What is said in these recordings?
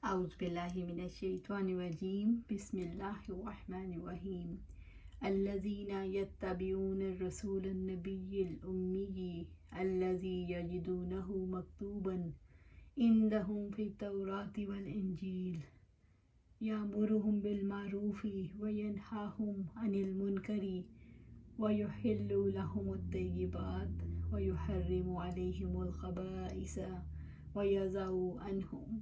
اعوذ باللہ من الشیطان الرجیم بسم اللہ الرحمن الرحیم الذین یتبعون الرسول النبی الامی الذی یجدونہ مکتوبا عندہم فی التوراۃ والانجیل یأمرہم بالمعروف وینہاہم عن المنکر ویحل لہم الطیبات ویحرم علیہم الخبائث ویضع عنہم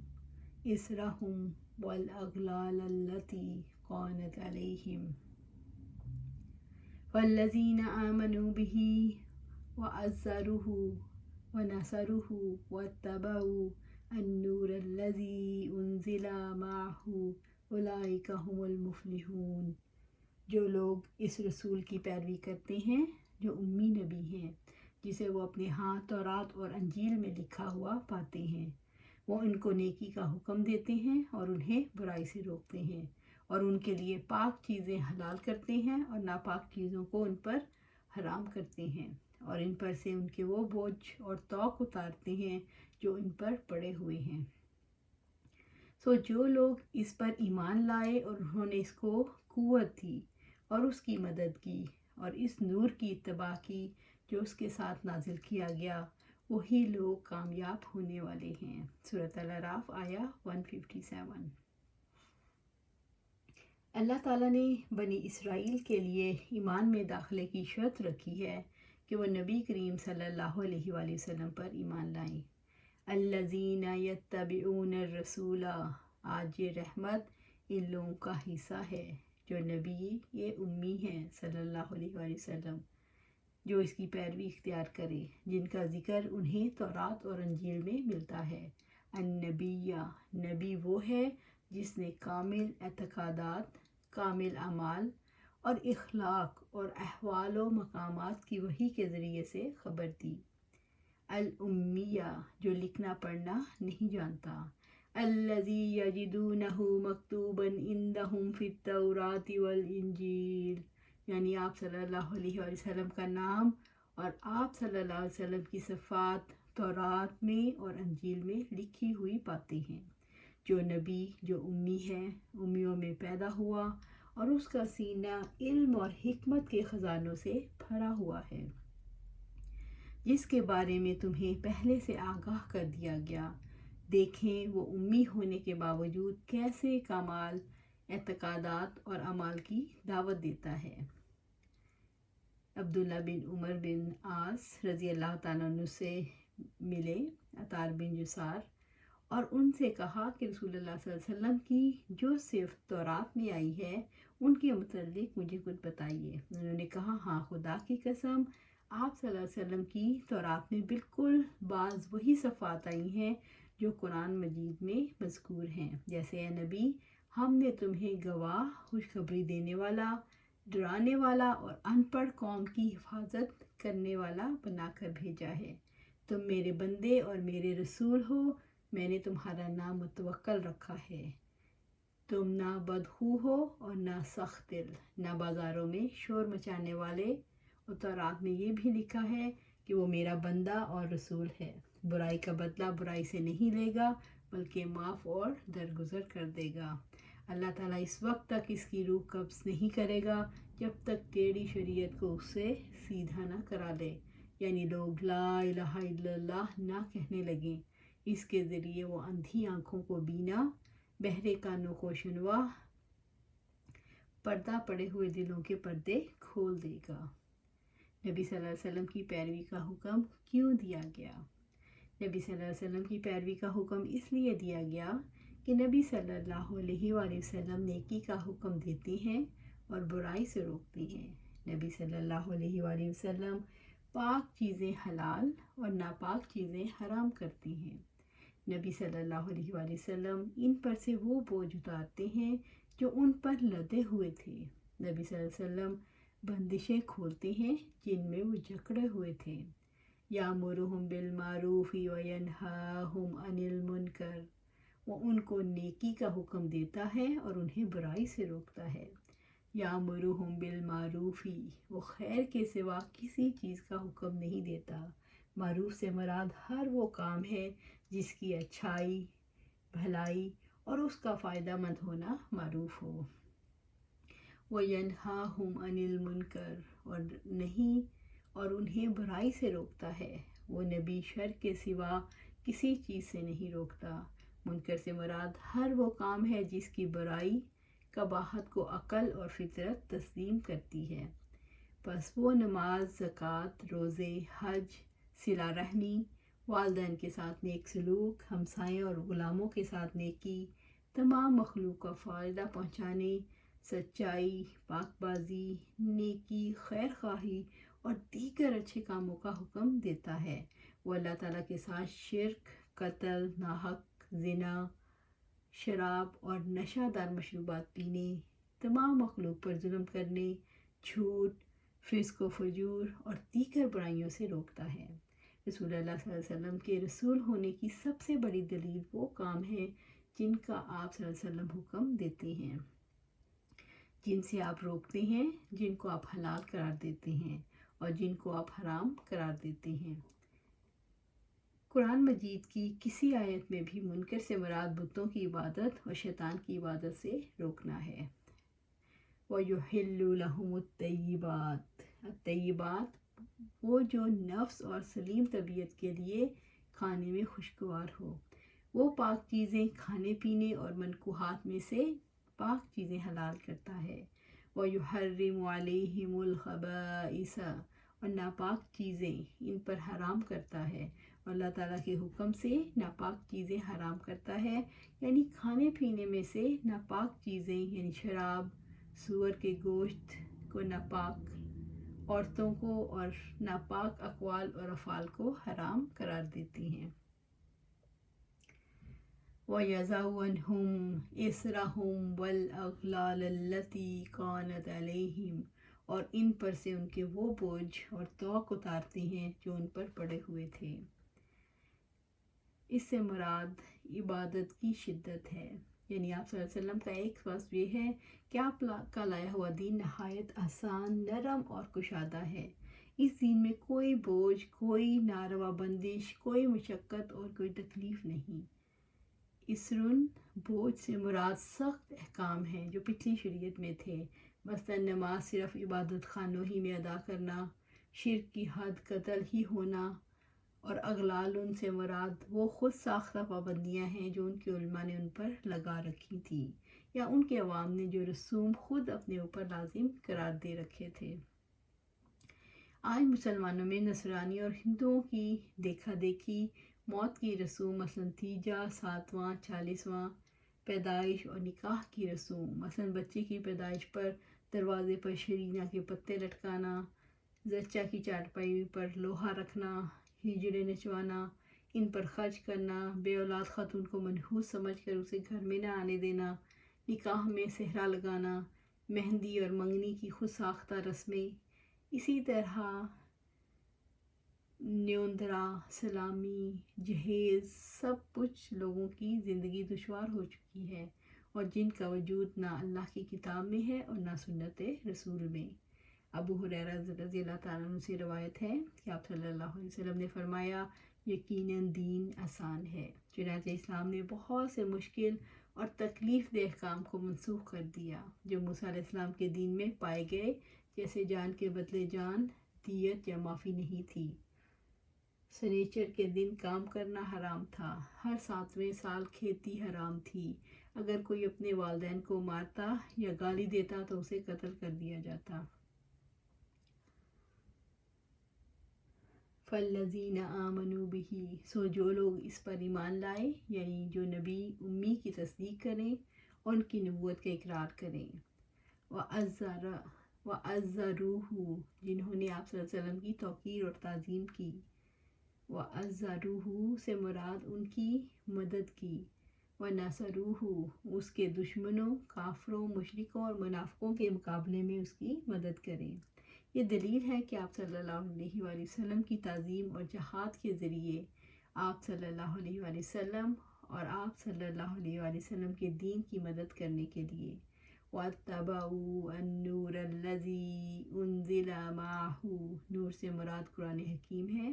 إصرهم والأغلال التي كانت عليهم فالذين آمنوا به وعزروه ونصروه واتبعوا النور الذي أنزل معه أولئك هم المفلحون۔ جو لوگ اس رسول کی پیروی کرتے ہیں جو امی نبی ہیں، جسے وہ اپنے ہاتھ تورات اور انجیل میں لکھا ہوا پاتے ہیں، وہ ان کو نیکی کا حکم دیتے ہیں اور انہیں برائی سے روکتے ہیں، اور ان کے لیے پاک چیزیں حلال کرتے ہیں اور ناپاک چیزوں کو ان پر حرام کرتے ہیں، اور ان پر سے ان کے وہ بوجھ اور توق اتارتے ہیں جو ان پر پڑے ہوئے ہیں۔ جو لوگ اس پر ایمان لائے اور انہوں نے اس کو قوت دی اور اس کی مدد کی اور اس نور کی اتباع کی جو اس کے ساتھ نازل کیا گیا، وہی لوگ کامیاب ہونے والے ہیں۔ سورۃ الاعراف آیہ 157۔ اللہ تعالیٰ نے بنی اسرائیل کے لیے ایمان میں داخلے کی شرط رکھی ہے کہ وہ نبی کریم صلی اللہ علیہ وآلہ وسلم پر ایمان لائیں۔ الذین یتبعون الرسول، آج یہ رحمت ان لوگوں کا حصہ ہے جو نبی یہ امی ہیں صلی اللہ علیہ وآلہ وسلم، جو اس کی پیروی اختیار کرے، جن کا ذکر انہیں تورات اور انجیل میں ملتا ہے۔ النبی، نبی وہ ہے جس نے کامل اعتقادات، کامل اعمال اور اخلاق اور احوال و مقامات کی وحی کے ذریعے سے خبر دی۔ الامیہ، جو لکھنا پڑھنا نہیں جانتا۔ الذی یجدونہ مکتوبا عندہم فی التوراۃ والانجیل، یعنی آپ صلی اللہ علیہ وآلہ وسلم کا نام اور آپ صلی اللہ علیہ وسلم کی صفات تورات میں اور انجیل میں لکھی ہوئی پاتے ہیں۔ جو نبی جو امی ہے، امیوں میں پیدا ہوا اور اس کا سینہ علم اور حکمت کے خزانوں سے بھرا ہوا ہے، جس کے بارے میں تمہیں پہلے سے آگاہ کر دیا گیا۔ دیکھیں وہ امی ہونے کے باوجود کیسے کمال اعتقادات اور اعمال کی دعوت دیتا ہے۔ عبداللہ بن عمر بن عاص رضی اللہ تعالیٰ عنہ سے ملے عطار بن یسار اور ان سے کہا کہ رسول اللہ صلی اللہ علیہ وسلم کی جو صفت تورات میں آئی ہے ان کے متعلق مجھے کچھ بتائیے۔ انہوں نے کہا، ہاں خدا کی قسم، آپ صلی اللہ علیہ وسلم کی تورات میں بالکل بعض وہی صفات آئی ہیں جو قرآن مجید میں مذکور ہیں، جیسے اے نبی، ہم نے تمہیں گواہ، خوشخبری دینے والا، ڈرانے والا اور ان پڑھ قوم کی حفاظت کرنے والا بنا کر بھیجا ہے۔ تم میرے بندے اور میرے رسول ہو، میں نے تمہارا نام متوکل رکھا ہے۔ تم نہ بدخو ہو اور نہ سخت دل، نہ بازاروں میں شور مچانے والے، اور تورات میں یہ بھی لکھا ہے کہ وہ میرا بندہ اور رسول ہے، برائی کا بدلہ برائی سے نہیں لے گا بلکہ معاف اور درگزر کر دے گا۔ اللہ تعالیٰ اس وقت تک اس کی روح قبض نہیں کرے گا جب تک ٹیڑھی شریعت کو اس سے سیدھا نہ کرا لے، یعنی لوگ لا الہ الا اللہ نہ کہنے لگیں۔ اس کے ذریعے وہ اندھی آنکھوں کو بینا، بہرے کانوں کو شنوا، پردہ پڑے ہوئے دلوں کے پردے کھول دے گا۔ نبی صلی اللہ علیہ وسلم کی پیروی کا حکم کیوں دیا گیا؟ نبی صلی اللہ علیہ وسلم کی پیروی کا حکم اس لیے دیا گیا کہ نبی صلی اللہ علیہ وآلہ وسلم نیکی کا حکم دیتے ہیں اور برائی سے روکتے ہیں۔ نبی صلی اللہ علیہ وآلہ وسلم پاک چیزیں حلال اور ناپاک چیزیں حرام کرتے ہیں۔ نبی صلی اللہ علیہ وآلہ وسلم ان پر سے وہ بوجھ اتارتے ہیں جو ان پر لدے ہوئے تھے۔ نبی صلی اللہ علیہ وسلم بندشیں کھولتے ہیں جن میں وہ جکڑے ہوئے تھے۔ یامرہم بالمعروف وینہاہم عن المنکر، وہ ان کو نیکی کا حکم دیتا ہے اور انہیں برائی سے روکتا ہے۔ یامرہم بالمعروف، وہ خیر کے سوا کسی چیز کا حکم نہیں دیتا۔ معروف سے مراد ہر وہ کام ہے جس کی اچھائی، بھلائی اور اس کا فائدہ مند ہونا معروف ہو۔ وَيَنْهَاهُمْ عَنِ الْمُنْكَرِ اور انہیں برائی سے روکتا ہے۔ وہ نبی شر کے سوا کسی چیز سے نہیں روکتا۔ منکر سے مراد ہر وہ کام ہے جس کی برائی قباحت کو عقل اور فطرت تسلیم کرتی ہے۔ پس وہ نماز، زکوٰۃ، روزے، حج، صلہ رحمی، والدین کے ساتھ نیک سلوک، ہمسایوں اور غلاموں کے ساتھ نیکی، تمام مخلوق کو فائدہ پہنچانے، سچائی، پاک بازی، نیکی، خیر خواہی اور دیگر اچھے کاموں کا حکم دیتا ہے۔ وہ اللہ تعالیٰ کے ساتھ شرک، قتل، ناحق زنا، شراب اور نشہ دار مشروبات پینے، تمام مخلوق پر ظلم کرنے، جھوٹ، فسق و فجور اور دیگر برائیوں سے روکتا ہے۔ رسول اللہ صلی اللہ علیہ وسلم کے رسول ہونے کی سب سے بڑی دلیل وہ کام ہے جن کا آپ صلی اللہ علیہ وسلم حکم دیتے ہیں، جن سے آپ روکتے ہیں، جن کو آپ حلال قرار دیتے ہیں اور جن کو آپ حرام قرار دیتے ہیں۔ قرآن مجید کی کسی آیت میں بھی منکر سے مراد بتوں کی عبادت اور شیطان کی عبادت سے روکنا ہے۔ وَيُحِلُّ لَهُمُ الطَّيِّبَاتِ الطیبات وہ جو نفس اور سلیم طبیعت کے لیے کھانے میں خوشگوار ہو۔ وہ پاک چیزیں کھانے پینے اور منکوحات میں سے پاک چیزیں حلال کرتا ہے۔ وَيُحَرِّمُ عَلَيْهِمُ الْخَبَائِثَ اور ناپاک چیزیں ان پر حرام کرتا ہے۔ اور اللہ تعالیٰ کے حکم سے ناپاک چیزیں حرام کرتا ہے، یعنی کھانے پینے میں سے ناپاک چیزیں یعنی شراب، سور کے گوشت کو ناپاک، عورتوں کو اور ناپاک اقوال اور افعال کو حرام قرار دیتی ہیں۔ وَيَضَعُ عَنْهُمْ إِصْرَهُمْ وَالْأَغْلَالَ الَّتِي كَانَتْ عَلَيْهِمْ اور ان پر سے ان کے وہ بوجھ اور طوق اتارتے ہیں جو ان پر پڑے ہوئے تھے۔ اس سے مراد عبادت کی شدت ہے، یعنی آپ صلی اللہ علیہ وسلم کا ایک وصف یہ ہے کہ آپ کا لایا ہوا دین نہایت آسان، نرم اور کشادہ ہے۔ اس دین میں کوئی بوجھ، کوئی ناروا بندش، کوئی مشقت اور کوئی تکلیف نہیں۔ اسرن بوجھ سے مراد سخت احکام ہیں جو پچھلی شریعت میں تھے، مثلاً نماز صرف عبادت خانوں ہی میں ادا کرنا، شرک کی حد قتل ہی ہونا، اور اغلال ان سے مراد وہ خود ساختہ پابندیاں ہیں جو ان کے علماء نے ان پر لگا رکھی تھی یا ان کے عوام نے جو رسوم خود اپنے اوپر لازم قرار دے رکھے تھے۔ آج مسلمانوں میں نصرانی اور ہندوؤں کی دیکھا دیکھی موت کی رسوم، مثلاً تیجا، 7واں، 40واں پیدائش اور نکاح کی رسوم، مثلاً بچے کی پیدائش پر دروازے پر شرینہ کے پتے لٹکانا، زچہ کی چارپائی پر لوہا رکھنا، ہجڑے نچوانا، ان پر خرچ کرنا، بے اولاد خاتون کو منحوس سمجھ کر اسے گھر میں نہ آنے دینا، نکاح میں صحرا لگانا، مہندی اور منگنی کی خود ساختہ رسمیں، اسی طرح نیوندرا، سلامی، جہیز، سب کچھ لوگوں کی زندگی دشوار ہو چکی ہے اور جن کا وجود نہ اللہ کی کتاب میں ہے اور نہ سنت رسول میں۔ ابو ہریرہ رضی اللہ تعالیٰ عنہ سے روایت ہے کہ آپ صلی اللہ علیہ وسلم نے فرمایا، یقیناً دین آسان ہے۔ چنانچہ اسلام نے بہت سے مشکل اور تکلیف دہ احکام کو منسوخ کر دیا جو موسیٰ علیہ السلام کے دین میں پائے گئے، جیسے جان کے بدلے جان، دیت یا معافی نہیں تھی، سنیچر کے دن کام کرنا حرام تھا، ہر 7ویں سال کھیتی حرام تھی، اگر کوئی اپنے والدین کو مارتا یا گالی دیتا تو اسے قتل کر دیا جاتا۔ فَالَّذِينَ آمَنُوا بِهِ سو جو لوگ اس پر ایمان لائے، یعنی جو نبی امی کی تصدیق کریں اور ان کی نبوت کا اقرار کریں، وَعَزَّرُوهُ جنہوں نے آپ صلی اللہ علیہ وسلم کی توقیر اور تعظیم کی، وَعَزَّرُوهُ سے مراد ان کی مدد کی، وَنَصَرُوهُ اس کے دشمنوں، کافروں، مشرکوں اور منافقوں کے مقابلے میں اس کی مدد کریں۔ یہ دلیل ہے کہ آپ صلی اللہ علیہ وآلہ وسلم کی تعظیم اور جہاد کے ذریعے آپ صلی اللہ علیہ وآلہ وسلم اور آپ صلی اللہ علیہ وآلہ وسلم کے دین کی مدد کرنے کے لیے وَاتَّبَعُوا النُّورَ الَّذِي أُنزِلَ مَعَهُ نور سے مراد قرآن حکیم ہے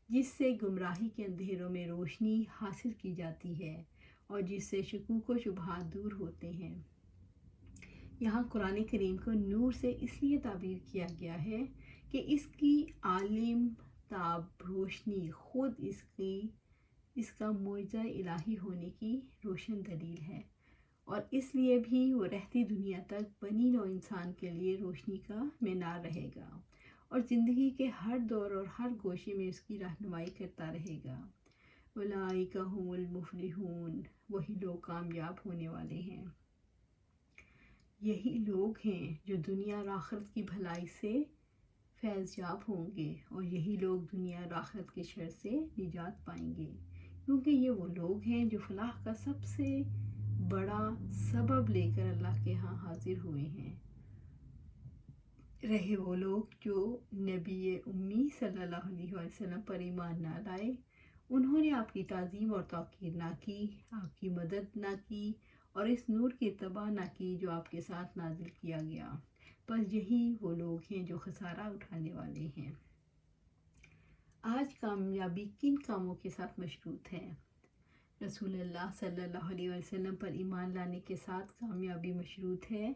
جس سے گمراہی کے اندھیروں میں روشنی حاصل کی جاتی ہے اور جس سے شکوک و شبہات دور ہوتے ہیں۔ یہاں قرآن کریم کو نور سے اس لیے تعبیر کیا گیا ہے کہ اس کی عالم تاب روشنی خود اس کا معجزہ الہی ہونے کی روشن دلیل ہے، اور اس لیے بھی وہ رہتی دنیا تک بنی نوع انسان کے لیے روشنی کا مینار رہے گا اور زندگی کے ہر دور اور ہر گوشے میں اس کی رہنمائی کرتا رہے گا۔ اولئک هم المفلحون، وہی لوگ کامیاب ہونے والے ہیں۔ یہی لوگ ہیں جو دنیا اور آخرت کی بھلائی سے فیض یاب ہوں گے، اور یہی لوگ دنیا اور آخرت کے شر سے نجات پائیں گے، کیونکہ یہ وہ لوگ ہیں جو فلاح کا سب سے بڑا سبب لے کر اللہ کے ہاں حاضر ہوئے ہیں۔ رہے وہ لوگ جو نبی امی صلی اللہ علیہ وسلم پر ایمان نہ لائے، انہوں نے آپ کی تعظیم اور توقیر نہ کی، آپ کی مدد نہ کی اور اس نور کی اتباع نہ کی جو آپ کے ساتھ نازل کیا گیا، بس یہی وہ لوگ ہیں جو خسارہ اٹھانے والے ہیں۔ آج کامیابی کن کاموں کے ساتھ مشروط ہے؟ رسول اللہ صلی اللہ علیہ وسلم پر ایمان لانے کے ساتھ کامیابی مشروط ہے۔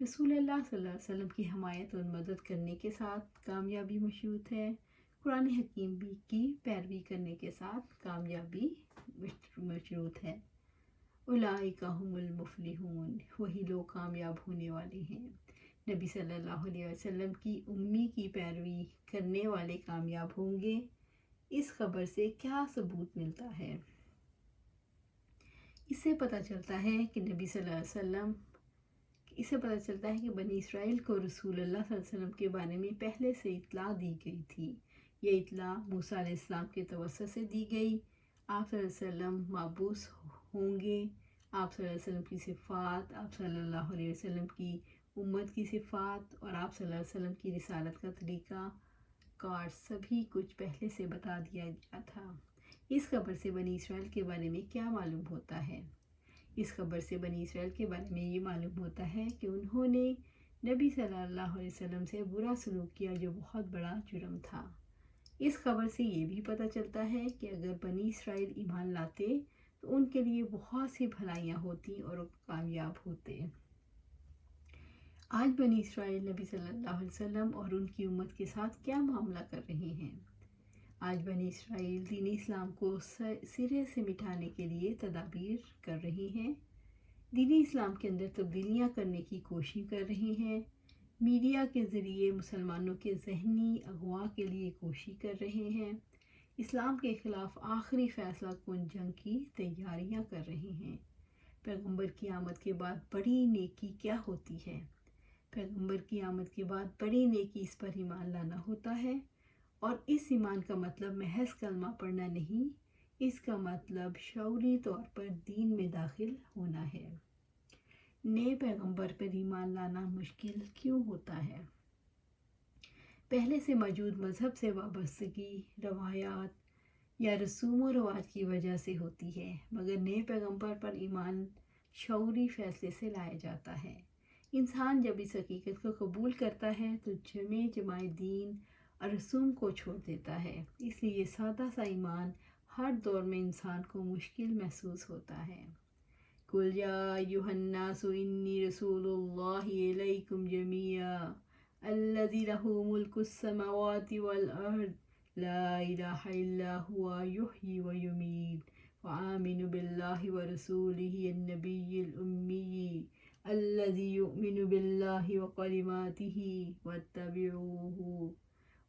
رسول اللہ صلی اللہ علیہ وسلم کی حمایت اور مدد کرنے کے ساتھ کامیابی مشروط ہے۔ قرآن حکیم کی پیروی کرنے کے ساتھ کامیابی مشروط ہے۔ اولئک هم المفلحون، وہی لوگ کامیاب ہونے والے ہیں۔ نبی صلی اللہ علیہ وسلم کی امی کی پیروی کرنے والے کامیاب ہوں گے۔ اس خبر سے کیا ثبوت ملتا ہے؟ اس سے پتہ چلتا ہے کہ نبی صلی اللہ علیہ وسلم کہ بنی اسرائیل کو رسول اللہ صلی اللہ علیہ وسلم کے بارے میں پہلے سے اطلاع دی گئی تھی۔ یہ اطلاع موسیٰ علیہ السلام کے توسط سے دی گئی۔ آپ صلی اللہ علیہ وسلم مبعوث ہوں گے۔ آپ صلی اللہ علیہ وسلم کی صفات، آپ صلی اللہ علیہ وسلم کی امت کی صفات اور آپ صلی اللہ علیہ وسلم کی رسالت کا طریقہ کار سبھی کچھ پہلے سے بتا دیا گیا تھا۔ اس خبر سے بنی اسرائیل کے بارے میں کیا معلوم ہوتا ہے؟ اس خبر سے بنی اسرائیل کے بارے میں یہ معلوم ہوتا ہے کہ انہوں نے نبی صلی اللہ علیہ وسلم سے برا سلوک کیا، جو بہت بڑا جرم تھا۔ اس خبر سے یہ بھی پتہ چلتا ہے کہ اگر بنی اسرائیل ایمان لاتے تو ان کے لیے بہت سی بھلائیاں ہوتی اور کامیاب ہوتے۔ آج بنی اسرائیل نبی صلی اللہ علیہ وسلم اور ان کی امت کے ساتھ کیا معاملہ کر رہے ہیں؟ آج بنی اسرائیل دین اسلام کو سرے سے مٹانے کے لیے تدابیر کر رہی ہیں، دین اسلام کے اندر تبدیلیاں کرنے کی کوشش کر رہی ہیں، میڈیا کے ذریعے مسلمانوں کے ذہنی اغوا کے لیے کوشش کر رہے ہیں، اسلام کے خلاف آخری فیصلہ کن جنگ کی تیاریاں کر رہے ہیں۔ پیغمبر کی آمد کے بعد بڑی نیکی کیا ہوتی ہے؟ پیغمبر کی آمد کے بعد بڑی نیکی اس پر ایمان لانا ہوتا ہے، اور اس ایمان کا مطلب محض کلمہ پڑھنا نہیں، اس کا مطلب شعوری طور پر دین میں داخل ہونا ہے۔ نئے پیغمبر پر ایمان لانا مشکل کیوں ہوتا ہے؟ پہلے سے موجود مذہب سے وابستگی، روایات یا رسوم و رواج کی وجہ سے ہوتی ہے، مگر نئے پیغمبر پر ایمان شعوری فیصلے سے لایا جاتا ہے۔ انسان جب اس حقیقت کو قبول کرتا ہے تو جماعی دین اور رسوم کو چھوڑ دیتا ہے۔ اس لیے یہ سادہ سا ایمان ہر دور میں انسان کو مشکل محسوس ہوتا ہے۔ قُلْ يَا أَيُّهَا النَّاسُ إِنِّي رَسُولُ اللَّهِ إِلَيْكُمْ جَمِيعًا الَّذِي لَهُ مُلْكُ السَّمَاوَاتِ وَالْأَرْضِ لَا إِلَٰهَ إِلَّا هُوَ يُحْيِي وَيُمِيتُ وَآمِنُوا بِاللَّهِ وَرَسُولِهِ النَّبِيِّ الْأُمِّيِّ الَّذِي يُؤْمِنُ بِاللَّهِ وَكَلِمَاتِهِ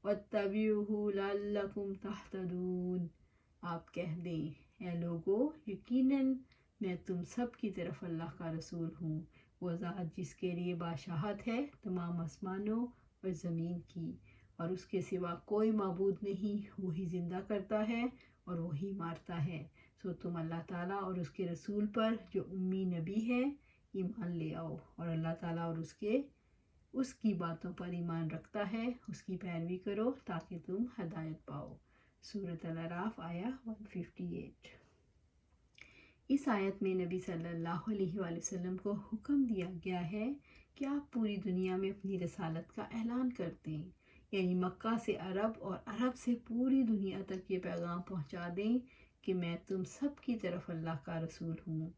وَاتَّبِعُوهُ لَعَلَّكُمْ تَهْتَدُونَ۔ آپ کہہ دیں، اے لوگو، یقیناً میں تم سب کی طرف اللہ کا رسول ہوں، وہ ذات جس کے لیے بادشاہت ہے تمام آسمانوں اور زمین کی، اور اس کے سوا کوئی معبود نہیں، وہی زندہ کرتا ہے اور وہی مارتا ہے، سو تم اللہ تعالیٰ اور اس کے رسول پر جو امی نبی ہے ایمان لے آؤ، اور اللہ تعالیٰ اور اس کی باتوں پر ایمان رکھتا ہے، اس کی پیروی کرو تاکہ تم ہدایت پاؤ۔ سورۃ الاعراف آیہ 158۔ اس آیت میں نبی صلی اللہ علیہ وآلہ وسلم کو حکم دیا گیا ہے کہ آپ پوری دنیا میں اپنی رسالت کا اعلان کر دیں، یعنی مکہ سے عرب اور عرب سے پوری دنیا تک یہ پیغام پہنچا دیں کہ میں تم سب کی طرف اللہ کا رسول ہوں۔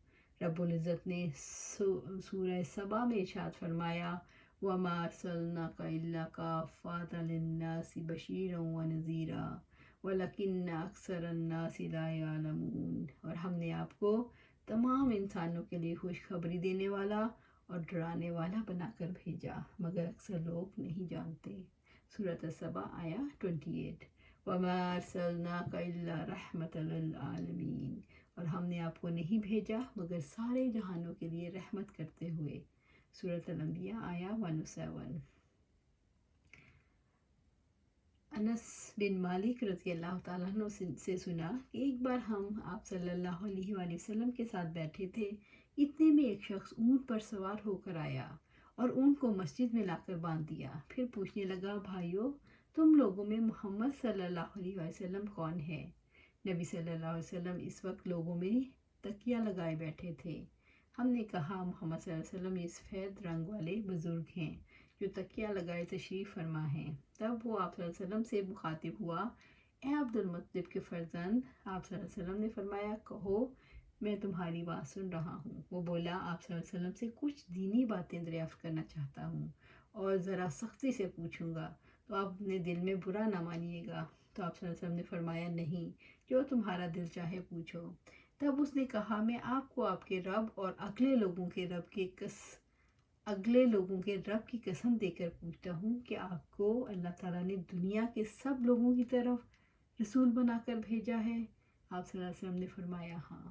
رب العزت نے سورہ سبا میں ارشاد فرمایا وَمَا أَرْسَلْنَاكَ إِلَّا كَافَّةً لِلنَّاسِ بَشِيرًا وَنَذِيرًا وَلَكِنَّ أَكْثَرَ النَّاسِ لَا يَعْلَمُونَ، اور ہم نے آپ کو تمام انسانوں کے لیے خوشخبری دینے والا اور ڈرانے والا بنا کر بھیجا، مگر اکثر لوگ نہیں جانتے۔ سورۃ سبا آیا 28۔ وَمَا أَرْسَلْنَاكَ إِلَّا رَحْمَةً لِلْعَالَمِينَ، اور ہم نے آپ کو نہیں بھیجا مگر سارے جہانوں کے لیے رحمت کرتے ہوئے۔ سورۃ الانبیاء آیا 107۔ انس بن مالک رضی اللہ تعالیٰ عنہ سے سنا کہ ایک بار ہم آپ صلی اللہ علیہ وآلہ وسلم کے ساتھ بیٹھے تھے، اتنے میں ایک شخص اونٹ پر سوار ہو کر آیا اور اونٹ کو مسجد میں لا کر باندھ دیا، پھر پوچھنے لگا بھائیو تم لوگوں میں محمد صلی اللہ علیہ وآلہ وسلم کون ہے؟ نبی صلی اللہ علیہ وسلم اس وقت لوگوں میں تکیہ لگائے بیٹھے تھے۔ ہم نے کہا محمد صلی اللہ علیہ وسلم یہ سفید رنگ والے بزرگ ہیں جو تکیہ لگائے تشریف فرما ہیں۔ تب وہ آپ صلی اللہ علیہ وسلم سے مخاطب ہوا، اے عبد المطلب کے فرزند۔ آپ صلی اللہ علیہ وسلم نے فرمایا کہو میں تمہاری بات سن رہا ہوں۔ وہ بولا آپ صلی اللہ علیہ وسلم سے کچھ دینی باتیں دریافت کرنا چاہتا ہوں اور ذرا سختی سے پوچھوں گا تو آپ اپنے دل میں برا نہ مانیے گا۔ تو آپ صلی اللہ علیہ وسلم نے فرمایا نہیں، جو تمہارا دل چاہے پوچھو۔ تب اس نے کہا میں آپ کو آپ کے رب اور اگلے لوگوں کے رب کی قسم دے کر پوچھتا ہوں کہ آپ کو اللہ تعالیٰ نے دنیا کے سب لوگوں کی طرف رسول بنا کر بھیجا ہے؟ آپ صلی اللہ علیہ وسلم نے فرمایا ہاں۔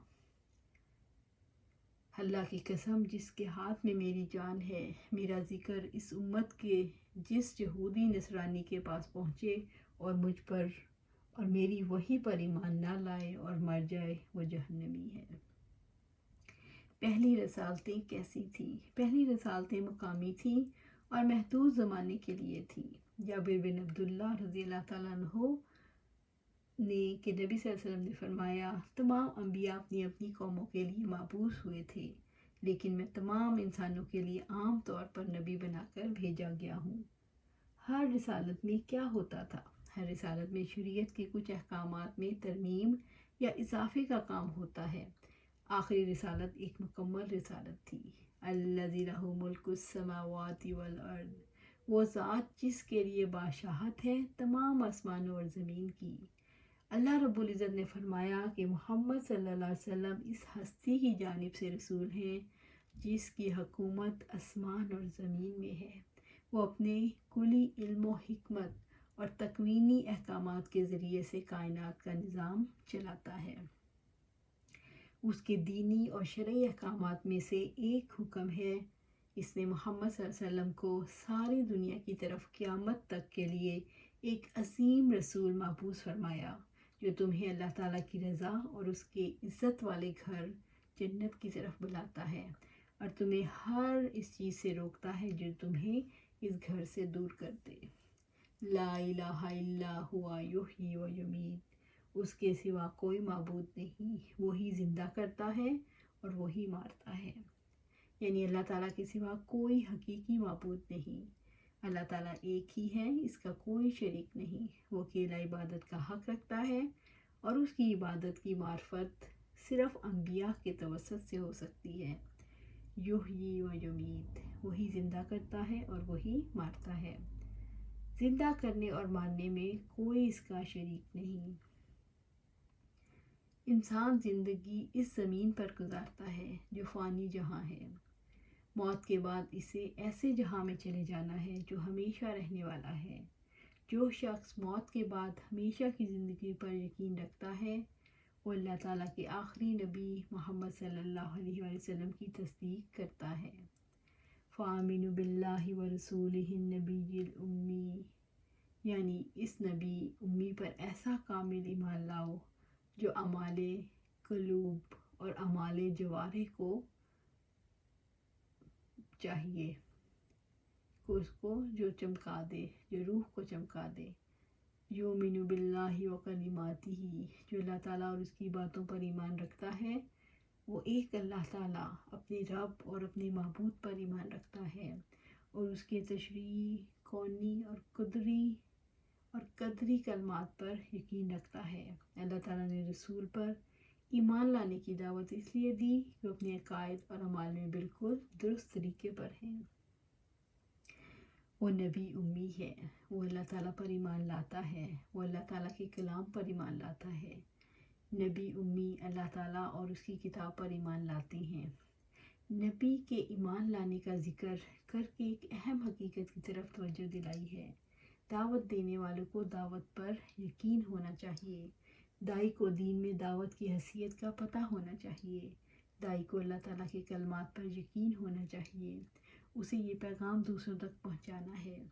اللہ کی قسم جس کے ہاتھ میں میری جان ہے، میرا ذکر اس امت کے جس یہودی نصرانی کے پاس پہنچے اور مجھ پر اور میری وحی پر ایمان نہ لائے اور مر جائے وہ جہنمی ہے۔ پہلی رسالتیں کیسی تھیں؟ پہلی رسالتیں مقامی تھیں اور محدود زمانے کے لیے تھیں۔ جابر بن عبداللہ رضی اللہ تعالیٰ عنہ نے کہ نبی صلی اللہ علیہ وسلم نے فرمایا تمام انبیاء اپنی اپنی قوموں کے لیے مبعوث ہوئے تھے، لیکن میں تمام انسانوں کے لیے عام طور پر نبی بنا کر بھیجا گیا ہوں۔ ہر رسالت میں کیا ہوتا تھا؟ ہر رسالت میں شریعت کے کچھ احکامات میں ترمیم یا اضافے کا کام ہوتا ہے۔ آخری رسالت ایک مکمل رسالت تھی۔ الذی لہ ملک السماوات والارض، وہ ذات جس کے لیے بادشاہت ہے تمام آسمانوں اور زمین کی۔ اللہ رب العزت نے فرمایا کہ محمد صلی اللہ علیہ وسلم اس ہستی کی جانب سے رسول ہیں جس کی حکومت آسمان اور زمین میں ہے۔ وہ اپنے کلی علم و حکمت اور تکوینی احکامات کے ذریعے سے کائنات کا نظام چلاتا ہے۔ اس کے دینی اور شرعی احکامات میں سے ایک حکم ہے، اس نے محمد صلی اللہ علیہ وسلم کو ساری دنیا کی طرف قیامت تک کے لیے ایک عظیم رسول مبعوث فرمایا جو تمہیں اللہ تعالیٰ کی رضا اور اس کے عزت والے گھر جنت کی طرف بلاتا ہے اور تمہیں ہر اس چیز سے روکتا ہے جو تمہیں اس گھر سے دور کر دے۔ لا الہ الا ہوا یحیی و یمیت، اس کے سوا کوئی معبود نہیں، وہی زندہ کرتا ہے اور وہی مارتا ہے۔ یعنی اللہ تعالیٰ کے سوا کوئی حقیقی معبود نہیں۔ اللہ تعالیٰ ایک ہی ہے، اس کا کوئی شریک نہیں، وہ اکیلا عبادت کا حق رکھتا ہے اور اس کی عبادت کی معرفت صرف انبیاء کے توسط سے ہو سکتی ہے۔ یحیی و یمیت، وہی زندہ کرتا ہے اور وہی مارتا ہے۔ زندہ کرنے اور مارنے میں کوئی اس کا شریک نہیں۔ انسان زندگی اس زمین پر گزارتا ہے جو فانی جہاں ہے۔ موت کے بعد اسے ایسے جہاں میں چلے جانا ہے جو ہمیشہ رہنے والا ہے۔ جو شخص موت کے بعد ہمیشہ کی زندگی پر یقین رکھتا ہے وہ اللہ تعالیٰ کے آخری نبی محمد صلی اللہ علیہ وآلہ وسلم کی تصدیق کرتا ہے۔ فَآمِنُوا بِاللَّهِ وَرَسُولِهِ النَّبِيِّ الْأُمِّيِّ، یعنی اس نبی امی پر ایسا کامل ایمان لاؤ جو اعمال قلوب اور اعمال جوارح کو چاہیے، اس کو جو چمکا دے، جو روح کو چمکا دے۔ یؤمن باللہ و کلماتہ، جو اللہ تعالیٰ اور اس کی باتوں پر ایمان رکھتا ہے وہ ایک اللہ تعالیٰ اپنے رب اور اپنے معبود پر ایمان رکھتا ہے اور اس کے تشریع کونی اور قدری اور قدری کلمات پر یقین رکھتا ہے۔ اللہ تعالیٰ نے رسول پر ایمان لانے کی دعوت اس لیے دی کہ وہ اپنے عقائد اور اعمال میں بالکل درست طریقے پر ہیں۔ وہ نبی امی ہے، وہ اللہ تعالیٰ پر ایمان لاتا ہے، وہ اللہ تعالیٰ کے کلام پر ایمان لاتا ہے۔ نبی امی اللہ تعالیٰ اور اس کی کتاب پر ایمان لاتی ہیں۔ نبی کے ایمان لانے کا ذکر کر کے ایک اہم حقیقت کی طرف توجہ دلائی ہے۔ دعوت دینے والوں کو دعوت پر یقین ہونا چاہیے۔ داعی کو دین میں دعوت کی حیثیت کا پتہ ہونا چاہیے۔ داعی کو اللہ تعالیٰ کے کلمات پر یقین ہونا چاہیے۔ اسے یہ پیغام دوسروں تک پہنچانا ہے۔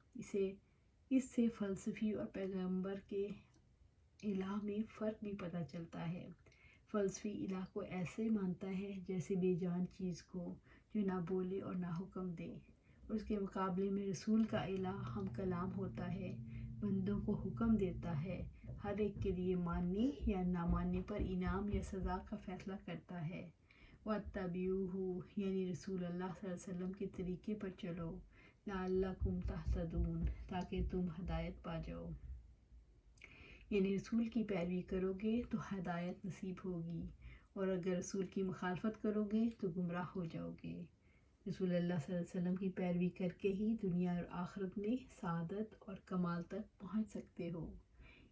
اس سے فلسفی اور پیغمبر کے الہ میں فرق بھی پتہ چلتا ہے۔ فلسفی الہ کو ایسے مانتا ہے جیسے بے جان چیز کو جو نہ بولے اور نہ حکم دے، اور اس کے مقابلے میں رسول کا الہ ہم کلام ہوتا ہے، بندوں کو حکم دیتا ہے، ہر ایک کے لیے ماننے یا نہ ماننے پر انعام یا سزا کا فیصلہ کرتا ہے۔ وَاتَّبِعُوهُ یعنی رسول اللہ صلی اللہ علیہ وسلم کے طریقے پر چلو، لَعَلَّکُمْ تَہْتَدُونَ تاکہ تم ہدایت پا جاؤ۔ یعنی رسول کی پیروی کرو گے تو ہدایت نصیب ہوگی، اور اگر رسول کی مخالفت کرو گے تو گمراہ ہو جاؤ گے۔ رسول اللہ صلی اللہ علیہ وسلم کی پیروی کر کے ہی دنیا اور آخرت میں سعادت اور کمال تک پہنچ سکتے ہو۔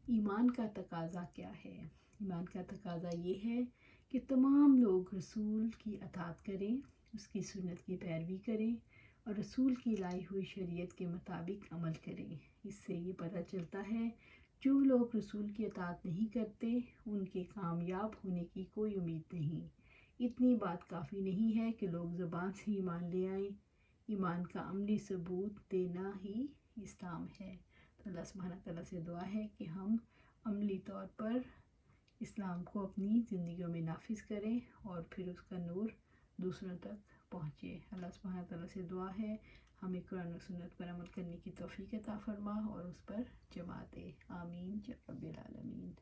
ایمان کا تقاضا کیا ہے؟ ایمان کا تقاضا یہ ہے کہ تمام لوگ رسول کی اطاعت کریں، اس کی سنت کی پیروی کریں اور رسول کی لائی ہوئی شریعت کے مطابق عمل کریں۔ اس سے یہ پتہ چلتا ہے جو لوگ رسول کی اطاعت نہیں کرتے ان کے کامیاب ہونے کی کوئی امید نہیں۔ اتنی بات کافی نہیں ہے کہ لوگ زبان سے ایمان لے آئیں، ایمان کا عملی ثبوت دینا ہی اسلام ہے۔ تو اللہ سبحانہ تعالیٰ سے دعا ہے کہ ہم عملی طور پر اسلام کو اپنی زندگیوں میں نافذ کریں اور پھر اس کا نور دوسروں تک پہنچے۔ اللہ سبحانہ تعالیٰ سے دعا ہے ہمیں قرآن و سنت پر عمل کرنے کی توفیق عطا فرما اور اس پر جمع دے۔ آمین یا رب العالمین۔